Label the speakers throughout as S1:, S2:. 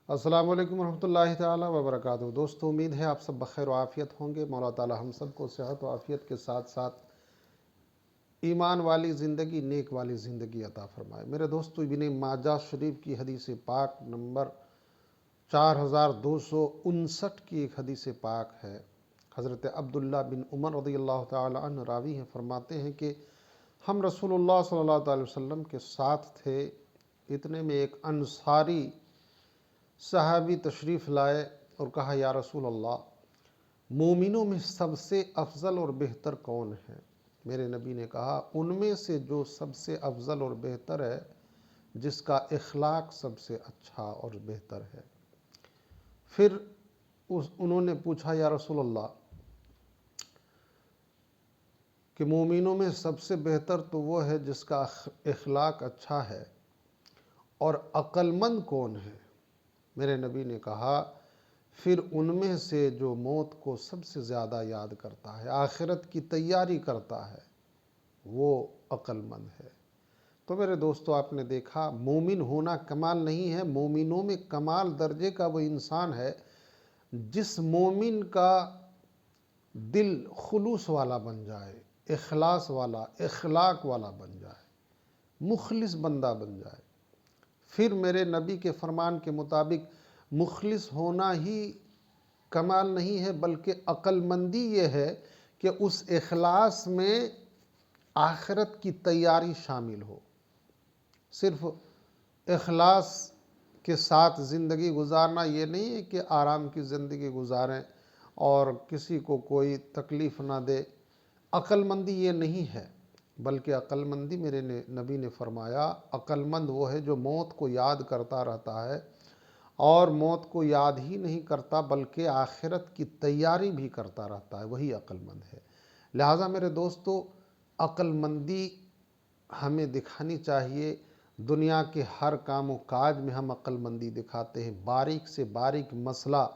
S1: السلام علیکم ورحمۃ اللہ تعالیٰ وبرکاتہ۔ دوستو، امید ہے آپ سب بخیر و عافیت ہوں گے۔ مولا تعالیٰ ہم سب کو صحت و عافیت کے ساتھ ساتھ ایمان والی زندگی، نیک والی زندگی عطا فرمائے۔ میرے دوستو، ابن ماجہ شریف کی حدیث پاک نمبر 4259 کی ایک حدیث پاک ہے۔ حضرت عبداللہ بن عمر رضی اللہ تعالیٰ عنہ راوی ہیں، فرماتے ہیں کہ ہم رسول اللہ صلی اللہ علیہ وسلم کے ساتھ تھے۔ اتنے میں ایک انصاری صحابی تشریف لائے اور کہا، یا رسول اللہ، مومنوں میں سب سے افضل اور بہتر کون ہے؟ میرے نبی نے کہا، ان میں سے جو سب سے افضل اور بہتر ہے، جس کا اخلاق سب سے اچھا اور بہتر ہے۔ پھر انہوں نے پوچھا، یا رسول اللہ، کہ مومنوں میں سب سے بہتر تو وہ ہے جس کا اخلاق اچھا ہے، اور عقل مند کون ہے؟ میرے نبی نے کہا، پھر ان میں سے جو موت کو سب سے زیادہ یاد کرتا ہے، آخرت کی تیاری کرتا ہے، وہ عقل مند ہے۔ تو میرے دوستو، آپ نے دیکھا، مومن ہونا کمال نہیں ہے۔ مومنوں میں کمال درجے کا وہ انسان ہے جس مومن کا دل خلوص والا بن جائے، اخلاص والا، اخلاق والا بن جائے، مخلص بندہ بن جائے۔ پھر میرے نبی کے فرمان کے مطابق مخلص ہونا ہی کمال نہیں ہے، بلکہ عقل مندی یہ ہے کہ اس اخلاص میں آخرت کی تیاری شامل ہو۔ صرف اخلاص کے ساتھ زندگی گزارنا یہ نہیں ہے کہ آرام کی زندگی گزاریں اور کسی کو کوئی تکلیف نہ دے۔ عقل مندی یہ نہیں ہے، بلکہ عقل مندی، میرے نبی نے فرمایا، عقل مند وہ ہے جو موت کو یاد کرتا رہتا ہے، اور موت کو یاد ہی نہیں کرتا بلکہ آخرت کی تیاری بھی کرتا رہتا ہے، وہی عقل مند ہے۔ لہٰذا میرے دوستو، عقل مندی ہمیں دکھانی چاہیے۔ دنیا کے ہر کام و کاج میں ہم عقل مندی دکھاتے ہیں، باریک سے باریک مسئلہ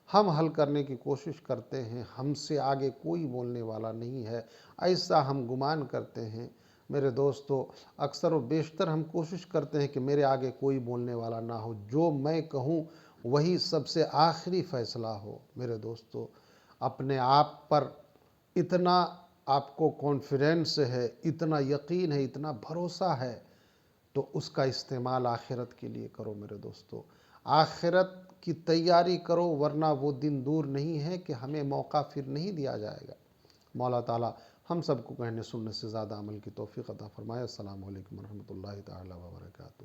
S1: ہم حل کرنے کی کوشش کرتے ہیں، ہم سے آگے کوئی بولنے والا نہیں ہے، ایسا ہم گمان کرتے ہیں۔ میرے دوستو، اکثر و بیشتر ہم کوشش کرتے ہیں کہ میرے آگے کوئی بولنے والا نہ ہو، جو میں کہوں وہی سب سے آخری فیصلہ ہو۔ میرے دوستو، اپنے آپ پر اتنا آپ کو کانفیڈنس ہے، اتنا یقین ہے، اتنا بھروسہ ہے، تو اس کا استعمال آخرت کے لیے کرو۔ میرے دوستو، آخرت کی تیاری کرو، ورنہ وہ دن دور نہیں ہے کہ ہمیں موقع پھر نہیں دیا جائے گا۔ مولا تعالیٰ ہم سب کو کہنے سننے سے زیادہ عمل کی توفیق عطا فرمائے۔ السلام علیکم ورحمۃ اللہ تعالیٰ وبرکاتہ۔